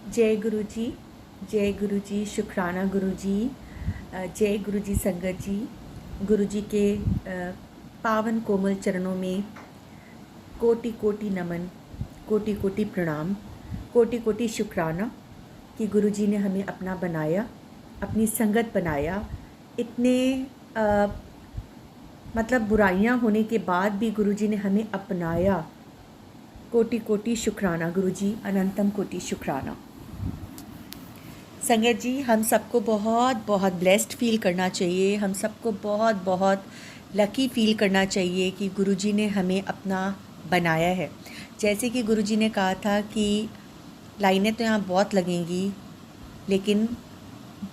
जय गुरु जी, जय गुरु जी, शुक्राना गुरु जी, जय गुरु जी संगत जी। गुरु जी के पावन कोमल चरणों में कोटि कोटि नमन, कोटि कोटि प्रणाम, कोटि कोटि शुक्राना कि गुरु जी ने हमें अपना बनाया, अपनी संगत बनाया। इतने मतलब बुराइयां होने के बाद भी गुरु जी ने हमें अपनाया। कोटि कोटि शुक्राना गुरु जी, अनंतम कोटि शुक्राना। संगत जी, हम सबको बहुत बहुत ब्लेस्ड फील करना चाहिए। हम सबको बहुत बहुत लकी फील करना चाहिए कि गुरुजी ने हमें अपना बनाया है। जैसे कि गुरुजी ने कहा था कि लाइनें तो यहाँ बहुत लगेंगी, लेकिन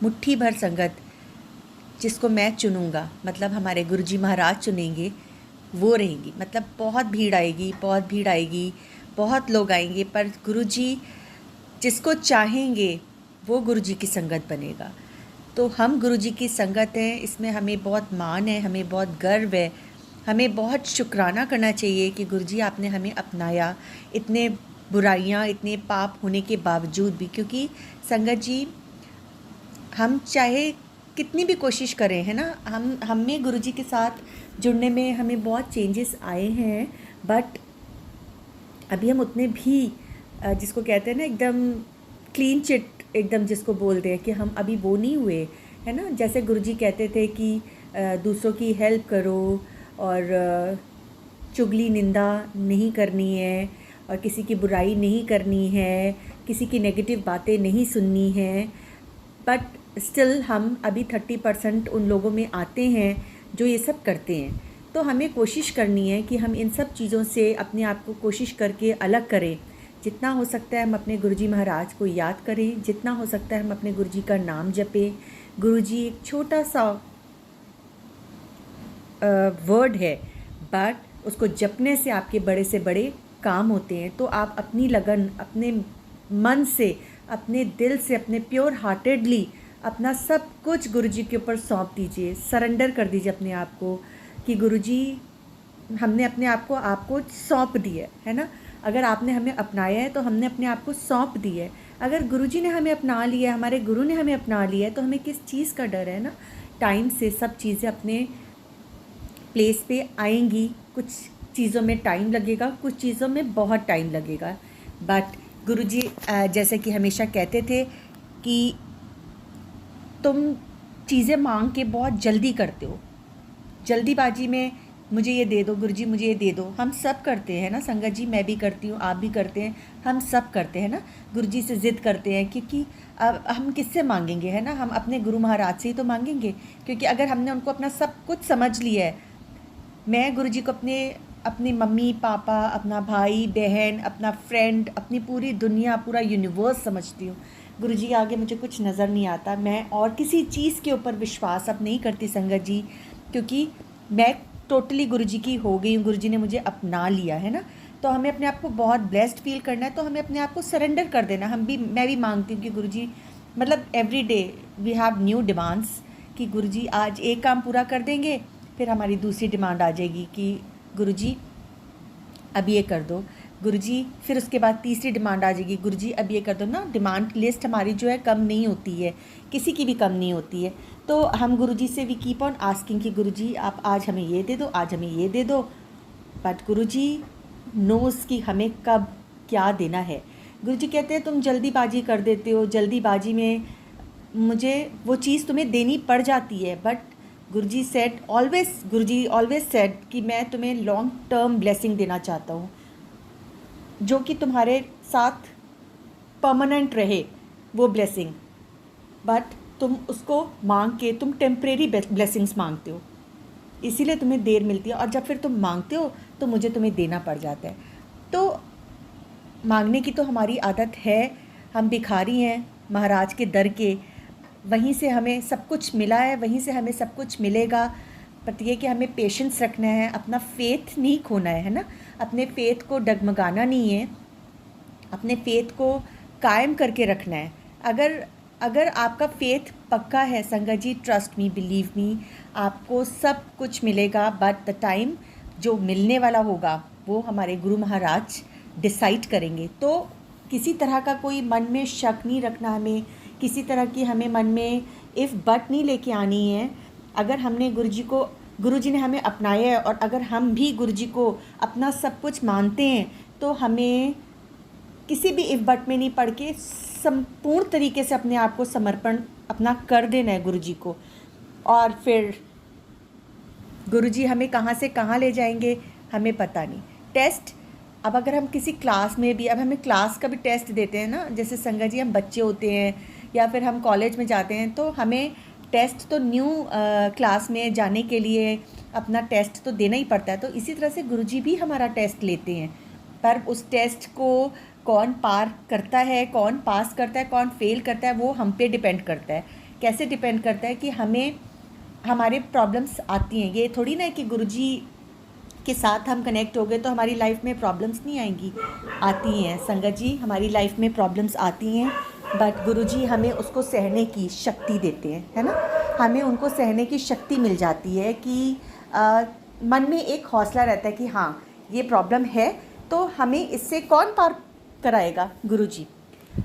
मुट्ठी भर संगत जिसको मैं चुनूँगा, मतलब हमारे गुरुजी महाराज चुनेंगे, वो रहेंगी। मतलब बहुत भीड़ आएगी, बहुत भीड़ आएगी, बहुत लोग आएंगे, पर गुरुजी जिसको चाहेंगे वो गुरुजी की संगत बनेगा। तो हम गुरुजी की संगत हैं, इसमें हमें बहुत मान है, हमें बहुत गर्व है, हमें बहुत शुक्राना करना चाहिए कि गुरुजी आपने हमें अपनाया, इतने बुराइयां, इतने पाप होने के बावजूद भी। क्योंकि संगत जी, हम चाहे कितनी भी कोशिश करें, है ना, हम में गुरुजी के साथ जुड़ने में हमें बहुत चेंजेस आए हैं, बट अभी हम उतने भी जिसको कहते हैं ना एकदम क्लीन चिट, एकदम जिसको बोलते हैं कि हम अभी वो नहीं हुए, है ना। जैसे गुरुजी कहते थे कि दूसरों की हेल्प करो और चुगली निंदा नहीं करनी है और किसी की बुराई नहीं करनी है, किसी की नेगेटिव बातें नहीं सुननी है। बट स्टिल हम अभी 30% उन लोगों में आते हैं जो ये सब करते हैं। तो हमें कोशिश करनी है कि हम इन सब चीज़ों से अपने आप को कोशिश करके अलग करें। जितना हो सकता है हम अपने गुरुजी महाराज को याद करें, जितना हो सकता है हम अपने गुरुजी का नाम जपें। गुरुजी एक छोटा सा वर्ड है, बट उसको जपने से आपके बड़े से बड़े काम होते हैं। तो आप अपनी लगन, अपने मन से, अपने दिल से, अपने प्योर हार्टेडली अपना सब कुछ गुरुजी के ऊपर सौंप दीजिए, सरेंडर कर दीजिए अपने आप को कि गुरुजी हमने अपने आप को आपको सौंप दिया है ना। अगर आपने हमें अपनाया है तो हमने अपने आप को सौंप दिया है। अगर गुरुजी ने हमें अपना लिया है, हमारे गुरु ने हमें अपना लिया है, तो हमें किस चीज़ का डर है ना। टाइम से सब चीज़ें अपने प्लेस पे आएंगी। कुछ चीज़ों में टाइम लगेगा, कुछ चीज़ों में बहुत टाइम लगेगा, बट गुरुजी जैसे कि हमेशा कहते थे कि तुम चीज़ें मांग के बहुत जल्दी करते हो, जल्दीबाजी में मुझे ये दे दो गुरुजी, मुझे ये दे दो। हम सब करते हैं ना संगत जी, मैं भी करती हूँ, आप भी करते हैं, हम सब करते हैं ना। गुरुजी से ज़िद करते हैं, क्योंकि अब हम किससे मांगेंगे, है ना। हम अपने गुरु महाराज से ही तो मांगेंगे, क्योंकि अगर हमने उनको अपना सब कुछ समझ लिया है। मैं गुरुजी को अपने मम्मी पापा, अपना भाई बहन, अपना फ्रेंड, अपनी पूरी दुनिया, पूरा यूनिवर्स समझती हूँ। गुरुजी के आगे मुझे कुछ नज़र नहीं आता। मैं और किसी चीज़ के ऊपर विश्वास अब नहीं करती संगत जी, क्योंकि मैं टोटली गुरुजी की हो गई हूँ। गुरुजी ने मुझे अपना लिया है ना। तो हमें अपने आप को बहुत ब्लेस्ड फील करना है, तो हमें अपने आप को सरेंडर कर देना। मैं भी मांगती हूँ कि गुरुजी, मतलब every day we have new demands कि गुरुजी आज एक काम पूरा कर देंगे, फिर हमारी दूसरी डिमांड आ जाएगी कि गुरुजी अब ये कर दो। गुरुजी फिर उसके बाद तीसरी डिमांड आ जाएगी, गुरुजी अब ये कर दो ना। डिमांड लिस्ट हमारी जो है कम नहीं होती है, किसी की भी कम नहीं होती है। तो हम गुरुजी से वी कीप ऑन आस्किंग कि गुरुजी आप आज हमें ये दे दो, आज हमें ये दे दो। बट गुरुजी नोज़ कि हमें कब क्या देना है। गुरुजी कहते हैं तुम जल्दीबाजी कर देते हो, जल्दीबाजी में मुझे वो चीज़ तुम्हें देनी पड़ जाती है। बट गुरुजी ऑलवेज सेड कि मैं तुम्हें लॉन्ग टर्म ब्लेसिंग देना चाहता हूँ, जो कि तुम्हारे साथ परमानेंट रहे वो ब्लेसिंग। बट तुम उसको मांग के तुम टेम्परेरी ब्लेसिंग्स मांगते हो, इसीलिए तुम्हें देर मिलती है। और जब फिर तुम मांगते हो तो मुझे तुम्हें देना पड़ जाता है। तो मांगने की तो हमारी आदत है, हम भिखारी हैं महाराज के दर के। वहीं से हमें सब कुछ मिला है, वहीं से हमें सब कुछ मिलेगा। बट ये कि हमें पेशेंस रखना है, अपना फेथ नहीं खोना है ना। अपने फेथ को डगमगाना नहीं है, अपने फेथ को कायम करके रखना है। अगर आपका फेथ पक्का है संगत जी, ट्रस्ट मी, बिलीव मी, आपको सब कुछ मिलेगा। बट द टाइम जो मिलने वाला होगा वो हमारे गुरु महाराज डिसाइड करेंगे। तो किसी तरह का कोई मन में शक नहीं रखना, हमें किसी तरह की हमें मन में इफ़ बट नहीं लेके आनी है। अगर हमने गुरुजी ने हमें अपनाया है और अगर हम भी गुरुजी को अपना सब कुछ मानते हैं तो हमें किसी भी इफ़ बट में नहीं पड़ के संपूर्ण तरीके से अपने आप को समर्पण अपना कर देना है गुरुजी को। और फिर गुरुजी हमें कहाँ से कहाँ ले जाएंगे हमें पता नहीं। टेस्ट, अब अगर हम किसी क्लास में भी, अब हमें क्लास का भी टेस्ट देते हैं ना, जैसे संगत जी हम बच्चे होते हैं या फिर हम कॉलेज में जाते हैं तो हमें टेस्ट तो न्यू क्लास में जाने के लिए अपना टेस्ट तो देना ही पड़ता है। तो इसी तरह से गुरुजी भी हमारा टेस्ट लेते हैं, पर उस टेस्ट को कौन पार करता है, कौन पास करता है, कौन फेल करता है, वो हम पे डिपेंड करता है। कैसे डिपेंड करता है कि हमें हमारे प्रॉब्लम्स आती हैं। ये थोड़ी ना है कि गुरुजी के साथ हम कनेक्ट हो गए तो हमारी लाइफ में प्रॉब्लम्स नहीं आएंगी, आती हैं संगत जी, हमारी लाइफ में प्रॉब्लम्स आती हैं, बट गुरुजी हमें उसको सहने की शक्ति देते हैं, है ना। हमें उनको सहने की शक्ति मिल जाती है कि मन में एक हौसला रहता है कि हाँ ये प्रॉब्लम है तो हमें इससे कौन पार कराएगा, गुरुजी।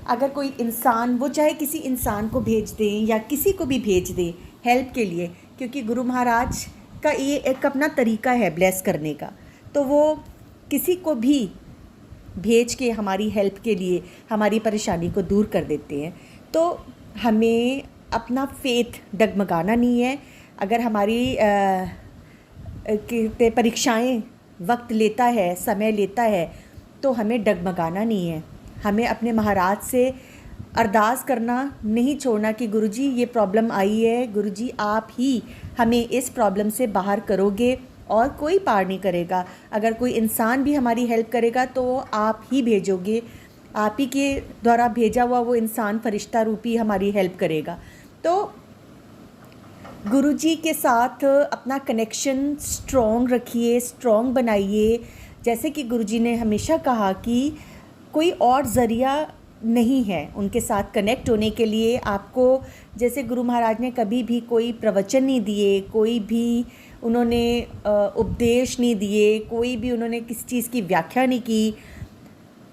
अगर कोई इंसान, वो चाहे किसी इंसान को भेज दें या किसी को भी भेज दें हेल्प के लिए, क्योंकि गुरु महाराज का ये एक अपना तरीका है ब्लेस करने का, तो वो किसी को भी भेज के हमारी हेल्प के लिए हमारी परेशानी को दूर कर देते हैं। तो हमें अपना फेथ डगमगाना नहीं है। अगर हमारी परीक्षाएं वक्त लेता है, समय लेता है, तो हमें डगमगाना नहीं है। हमें अपने महाराज से अरदास करना नहीं छोड़ना कि गुरुजी ये प्रॉब्लम आई है, गुरुजी आप ही हमें इस प्रॉब्लम से बाहर करोगे और कोई पार नहीं करेगा। अगर कोई इंसान भी हमारी हेल्प करेगा तो आप ही भेजोगे, आप ही के द्वारा भेजा हुआ वो इंसान फरिश्ता रूपी हमारी हेल्प करेगा। तो गुरुजी के साथ अपना कनेक्शन स्ट्रॉन्ग रखिए, स्ट्रॉन्ग बनाइए। जैसे कि गुरुजी ने हमेशा कहा कि कोई और ज़रिया नहीं है उनके साथ कनेक्ट होने के लिए। आपको, जैसे गुरु महाराज ने कभी भी कोई प्रवचन नहीं दिए, कोई भी उन्होंने उपदेश नहीं दिए, कोई भी उन्होंने किसी चीज़ की व्याख्या नहीं की।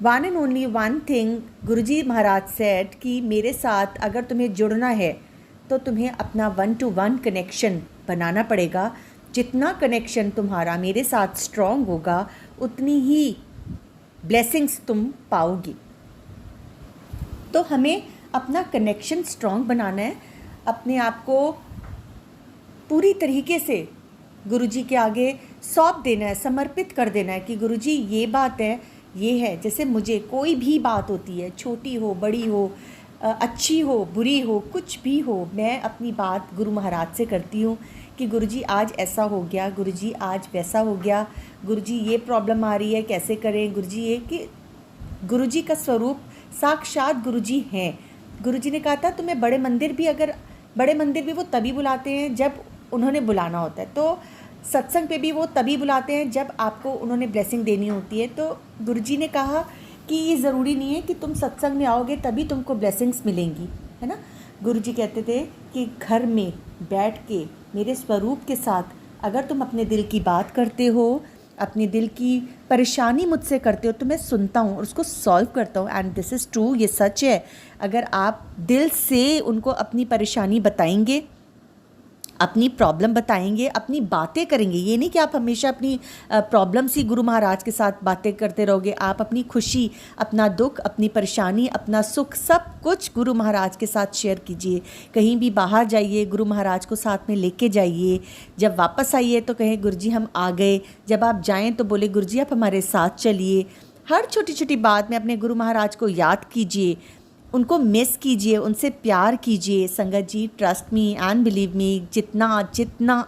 One and only one thing Guruji Maharaj said कि मेरे साथ अगर तुम्हें जुड़ना है तो तुम्हें अपना 1-to-1 कनेक्शन बनाना पड़ेगा। जितना कनेक्शन तुम्हारा मेरे साथ स्ट्रॉन्ग होगा उतनी ही ब्लेसिंग्स तुम पाओगी। तो हमें अपना कनेक्शन स्ट्रॉन्ग बनाना है, अपने आप को पूरी तरीके से गुरुजी के आगे सौंप देना है, समर्पित कर देना है कि गुरुजी ये बात है, ये है। जैसे मुझे कोई भी बात होती है, छोटी हो बड़ी हो, अच्छी हो बुरी हो, कुछ भी हो, मैं अपनी बात गुरु महाराज से करती हूँ कि गुरुजी आज ऐसा हो गया, गुरुजी आज वैसा हो गया, गुरुजी ये प्रॉब्लम आ रही है, कैसे करें गुरुजी। ये कि गुरुजी का स्वरूप साक्षात गुरुजी हैं। गुरुजी ने कहा था तुम्हें बड़े मंदिर भी वो तभी बुलाते हैं जब उन्होंने बुलाना होता है, तो सत्संग पे भी वो तभी बुलाते हैं जब आपको उन्होंने ब्लेसिंग देनी होती है। तो गुरुजी ने कहा कि ये ज़रूरी नहीं है कि तुम सत्संग में आओगे तभी तुमको ब्लेसिंग्स मिलेंगी, है ना। गुरुजी कहते थे कि घर में बैठ के मेरे स्वरूप के साथ अगर तुम अपने दिल की बात करते हो, अपने दिल की परेशानी मुझसे करते हो, तो मैं सुनता हूँ और उसको सॉल्व करता हूँ। एंड दिस इज़ ट्रू, ये सच है। अगर आप दिल से उनको अपनी परेशानी बताएंगे, अपनी प्रॉब्लम बताएंगे, अपनी बातें करेंगे, ये नहीं कि आप हमेशा अपनी प्रॉब्लम्स ही गुरु महाराज के साथ बातें करते रहोगे। आप अपनी खुशी, अपना दुख, अपनी परेशानी, अपना सुख, सब कुछ गुरु महाराज के साथ शेयर कीजिए। कहीं भी बाहर जाइए गुरु महाराज को साथ में लेके जाइए। जब वापस आइए तो कहें गुरुजी हम आ गए। जब आप जाएं तो बोले गुरुजी आप हमारे साथ चलिए। हर छोटी छोटी बात में अपने गुरु महाराज को याद कीजिए, उनको मिस कीजिए, उनसे प्यार कीजिए। संगत जी, trust me and believe me, जितना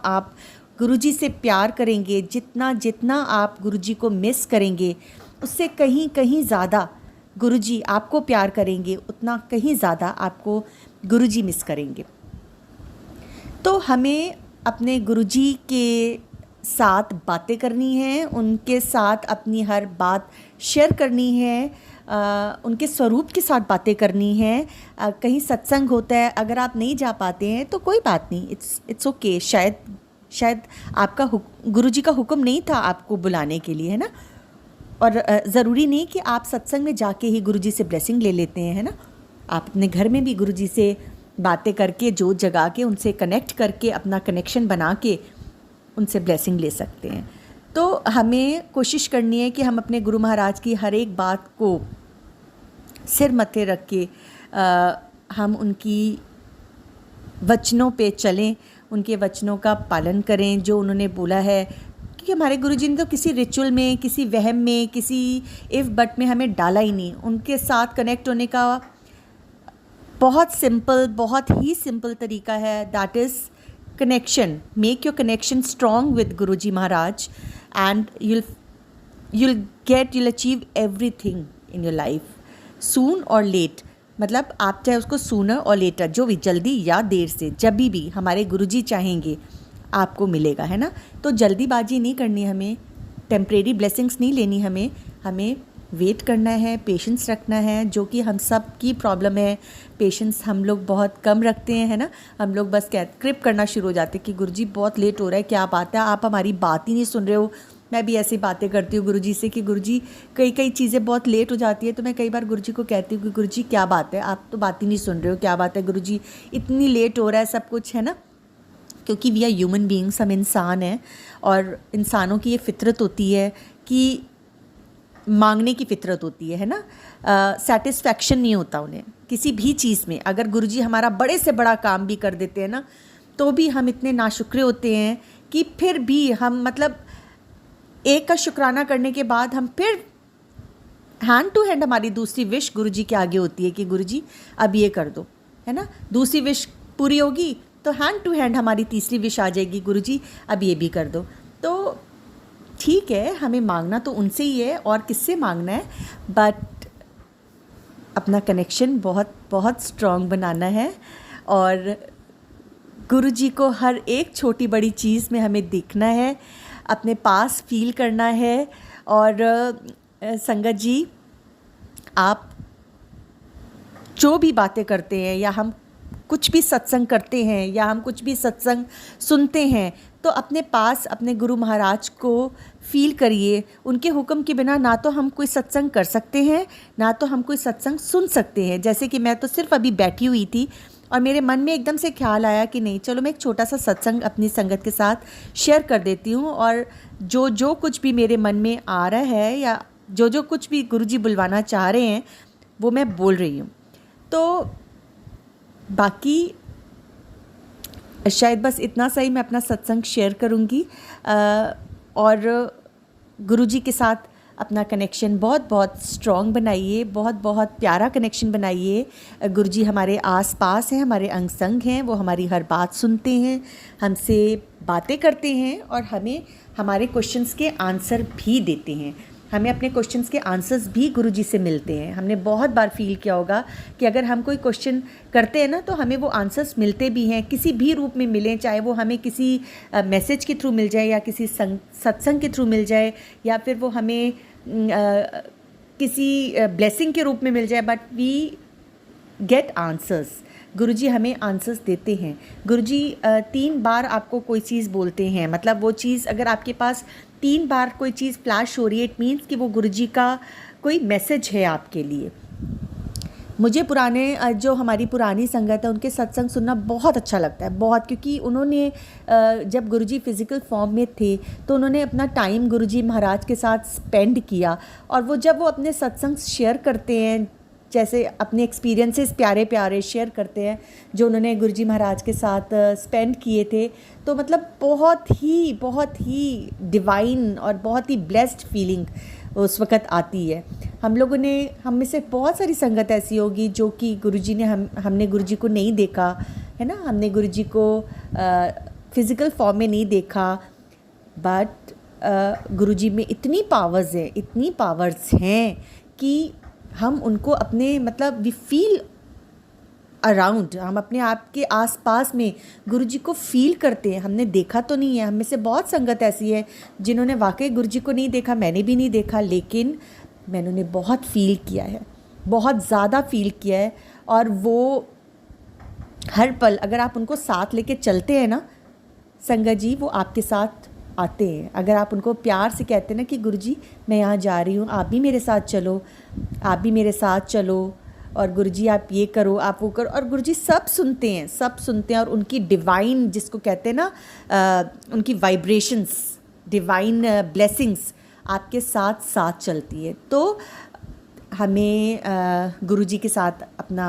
आप गुरुजी से प्यार करेंगे, जितना आप गुरुजी को मिस करेंगे, उससे कहीं ज़्यादा गुरुजी आपको प्यार करेंगे, उतना कहीं ज़्यादा आपको गुरुजी मिस करेंगे। तो हमें अपने गुरुजी के साथ बातें करनी है, उनके साथ अपनी हर बात शेयर करनी है, उनके स्वरूप के साथ बातें करनी है। कहीं सत्संग होता है, अगर आप नहीं जा पाते हैं तो कोई बात नहीं, इट्स ओके। शायद आपका गुरुजी का हुक्म नहीं था आपको बुलाने के लिए, है ना। और ज़रूरी नहीं कि आप सत्संग में जाके ही गुरुजी से ब्लेसिंग ले लेते हैं, है ना। आप अपने घर में भी गुरुजी से बातें करके, जोत जगा के, उनसे कनेक्ट करके, अपना कनेक्शन बना के उनसे ब्लेसिंग ले सकते हैं। तो हमें कोशिश करनी है कि हम अपने गुरु महाराज की हर एक बात को सिर मत्थे रख के हम उनकी वचनों पे चलें, उनके वचनों का पालन करें जो उन्होंने बोला है। क्योंकि हमारे गुरुजी ने तो किसी रिचुअल में, किसी वहम में, किसी इफ़ बट में हमें डाला ही नहीं। उनके साथ कनेक्ट होने का बहुत ही सिंपल तरीका है, that is connection. Make your connection strong with Guruji Maharaj and you'll achieve everything in your life soon or late. मतलब आप चाहे उसको सूनर और लेटर, जो भी, जल्दी या देर से, जब भी हमारे गुरुजी चाहेंगे आपको मिलेगा, है ना। तो जल्दीबाजी नहीं करनी, हमें टेम्परेरी ब्लेसिंग्स नहीं लेनी, हमें वेट करना है, पेशेंस रखना है, जो कि हम सब की प्रॉब्लम है। पेशेंस हम लोग बहुत कम रखते हैं, है ना। हम लोग बस क्रिप करना शुरू हो जाते हैं कि गुरुजी बहुत लेट हो रहा है, क्या बात है, आप हमारी बात ही नहीं सुन रहे हो। मैं भी ऐसी बातें करती हूँ गुरुजी से कि गुरुजी कई चीज़ें बहुत लेट हो जाती है, तो मैं कई बार गुरुजी को कहती हूँ कि गुरुजी क्या बात है, आप तो बात ही नहीं सुन रहे हो, क्या बात है गुरुजी, इतनी लेट हो रहा है सब कुछ, है ना। क्योंकि वी आर ह्यूमन बीइंग्स, हम इंसान हैं, और इंसानों की ये फितरत होती है कि मांगने की फितरत होती है ना। सेटिस्फैक्शन नहीं होता उन्हें किसी भी चीज़ में। अगर गुरुजी हमारा बड़े से बड़ा काम भी कर देते हैं ना, तो भी हम इतने नाशुक्रे होते हैं कि फिर भी हम, मतलब एक का शुक्राना करने के बाद हम फिर हैंड टू हैंड हमारी दूसरी विश गुरुजी के आगे होती है कि गुरुजी अब ये कर दो, है ना। दूसरी विश पूरी होगी तो हैंड टू हैंड हमारी तीसरी विश आ जाएगी, गुरुजी अब ये भी कर दो। तो ठीक है, हमें मांगना तो उनसे ही है, और किससे मांगना है, बट अपना कनेक्शन बहुत स्ट्रॉन्ग बनाना है। और गुरुजी को हर एक छोटी बड़ी चीज़ में हमें देखना है, अपने पास फील करना है। और संगत जी, आप जो भी बातें करते हैं, या हम कुछ भी सत्संग करते हैं, या हम कुछ भी सत्संग सुनते हैं, तो अपने पास अपने गुरु महाराज को फील करिए। उनके हुक्म के बिना ना तो हम कोई सत्संग कर सकते हैं, ना तो हम कोई सत्संग सुन सकते हैं। जैसे कि मैं तो सिर्फ अभी बैठी हुई थी और मेरे मन में एकदम से ख्याल आया कि नहीं, चलो मैं एक छोटा सा सत्संग अपनी संगत के साथ शेयर कर देती हूँ, और जो कुछ भी मेरे मन में आ रहा है, या जो कुछ भी गुरुजी बुलवाना चाह रहे हैं, वो मैं बोल रही हूँ। तो बाकी शायद बस इतना सही मैं अपना सत्संग शेयर करूँगी। और गुरुजी के साथ अपना कनेक्शन बहुत स्ट्रॉन्ग बनाइए, बहुत प्यारा कनेक्शन बनाइए। गुरुजी हमारे आसपास हैं, हमारे अंग संग हैं, वो हमारी हर बात सुनते हैं, हमसे बातें करते हैं, और हमें हमारे क्वेश्चंस के आंसर भी देते हैं। हमें अपने क्वेश्चंस के आंसर्स भी गुरुजी से मिलते हैं। हमने बहुत बार फील किया होगा कि अगर हम कोई क्वेश्चन करते हैं ना, तो हमें वो आंसर्स मिलते भी हैं, किसी भी रूप में मिलें, चाहे वो हमें किसी मैसेज के थ्रू मिल जाए, या किसी सत्संग के थ्रू मिल जाए, या फिर वो हमें किसी ब्लेसिंग के रूप में मिल जाए, बट वी गेट आंसर्स। गुरुजी हमें आंसर्स देते हैं। गुरुजी 3 बार आपको कोई चीज़ बोलते हैं, मतलब वो चीज़ अगर आपके पास 3 बार कोई चीज़ फ्लैश हो रही है, इट मीन्स कि वो गुरुजी का कोई मैसेज है आपके लिए। मुझे जो हमारी पुरानी संगत है, उनके सत्संग सुनना बहुत अच्छा लगता है, बहुत। क्योंकि उन्होंने जब गुरुजी फ़िज़िकल फॉर्म में थे, तो उन्होंने अपना टाइम गुरुजी महाराज के साथ स्पेंड किया, और जब वो अपने सत्संग शेयर करते हैं, जैसे अपने एक्सपीरियंसेस प्यारे शेयर करते हैं जो उन्होंने गुरुजी महाराज के साथ स्पेंड किए थे, तो मतलब बहुत ही डिवाइन और बहुत ही ब्लेस्ड फीलिंग उस वक़्त आती है। हम में से बहुत सारी संगत ऐसी होगी जो कि गुरुजी ने हमने गुरुजी को नहीं देखा, है ना। हमने गुरुजी को फ़िज़िकल फॉर्म में नहीं देखा, बट गुरुजी में इतनी पावर्स हैं कि हम उनको अपने, मतलब वी फील अराउंड, हम अपने आप के आसपास में गुरुजी को फील करते हैं। हमने देखा तो नहीं है, हम में से बहुत संगत ऐसी है जिन्होंने वाकई गुरुजी को नहीं देखा, मैंने भी नहीं देखा, लेकिन मैंने उन्हें बहुत फील किया है, बहुत ज़्यादा फील किया है। और वो हर पल अगर आप उनको साथ लेके चलते हैं ना संगत जी, वो आपके साथ आते हैं। अगर आप उनको प्यार से कहते हैं ना कि गुरुजी मैं यहाँ जा रही हूँ, आप भी मेरे साथ चलो, आप भी मेरे साथ चलो, और गुरुजी आप ये करो, आप वो करो, और गुरुजी सब सुनते हैं, सब सुनते हैं। और उनकी डिवाइन, जिसको कहते हैं ना, उनकी वाइब्रेशंस, डिवाइन ब्लेसिंग्स आपके साथ साथ चलती है। तो हमें गुरुजी के साथ अपना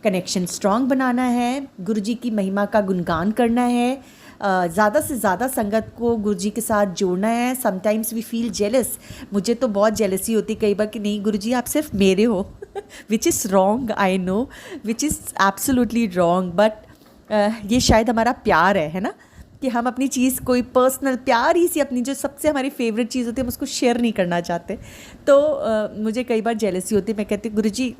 कनेक्शन स्ट्रॉन्ग बनाना है, गुरुजी की महिमा का गुणगान करना है, ज़्यादा से ज़्यादा संगत को गुरुजी के साथ जोड़ना है। समटाइम्स वी फील जेलस, मुझे तो बहुत जेलसी होती कई बार कि नहीं गुरुजी आप सिर्फ मेरे हो, which is wrong, I know, which is absolutely wrong, but ये शायद हमारा प्यार है ना, कि हम अपनी चीज़, कोई पर्सनल प्यार ही सी अपनी जो सबसे हमारी फेवरेट चीज़ होती है हम उसको शेयर नहीं करना चाहते। तो मुझे कई बार जेलसी होती है, मैं कहती हूँ गुरुजी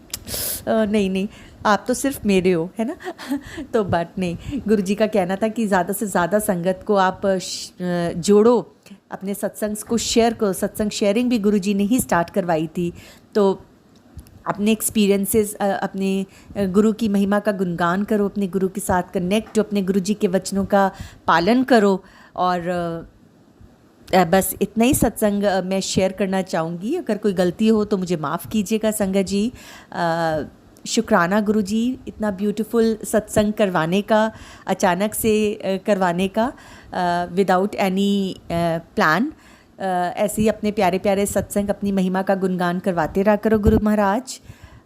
नहीं नहीं आप तो सिर्फ मेरे हो, है ना। तो बट नहीं, गुरुजी का कहना था कि ज़्यादा से ज़्यादा संगत को आप जोड़ो, अपने सत्संग को शेयर करो। सत्संग शेयरिंग भी गुरुजी ने ही स्टार्ट करवाई थी। तो अपने एक्सपीरियंसेस, अपने गुरु की महिमा का गुणगान करो, अपने गुरु के साथ कनेक्ट हो, अपने गुरुजी के वचनों का पालन करो। और बस इतना ही सत्संग मैं शेयर करना चाहूँगी। अगर कोई गलती हो तो मुझे माफ़ कीजिएगा संगत जी। शुक्राना गुरुजी इतना ब्यूटीफुल सत्संग करवाने का, अचानक से करवाने का, विदाउट एनी प्लान। ऐसे ही अपने प्यारे प्यारे सत्संग, अपनी महिमा का गुणगान करवाते रहा करो गुरु महाराज।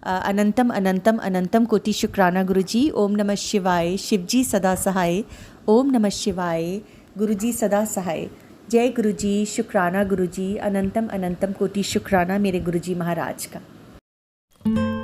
अनंतम अनंतम अनंतम कोटि शुक्राना गुरुजी। ओम नमः शिवाय, शिवजी सदा सहाय। ओम नमः शिवाय, गुरुजी सदा सहाय। जय गुरुजी, शुक्राना गुरुजी, अनंतम अनंतम कोटि शुक्राना मेरे गुरुजी महाराज का।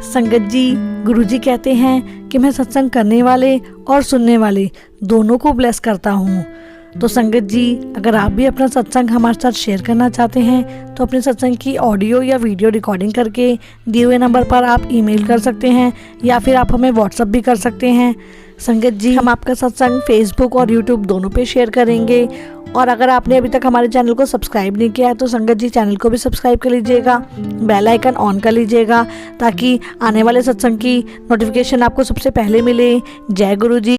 संगत जी, गुरुजी कहते हैं कि मैं सत्संग करने वाले और सुनने वाले दोनों को ब्लेस करता हूँ। तो संगत जी, अगर आप भी अपना सत्संग हमारे साथ शेयर करना चाहते हैं तो अपने सत्संग की ऑडियो या वीडियो रिकॉर्डिंग करके दिए हुए नंबर पर आप ईमेल कर सकते हैं, या फिर आप हमें व्हाट्सएप भी कर सकते हैं। संगत जी, हम आपका सत्संग फेसबुक और यूट्यूब दोनों पे शेयर करेंगे। और अगर आपने अभी तक हमारे चैनल को सब्सक्राइब नहीं किया है तो संगत जी चैनल को भी सब्सक्राइब कर लीजिएगा, बेल आइकन ऑन कर लीजिएगा, ताकि आने वाले सत्संग की नोटिफिकेशन आपको सबसे पहले मिले। जय गुरु जी।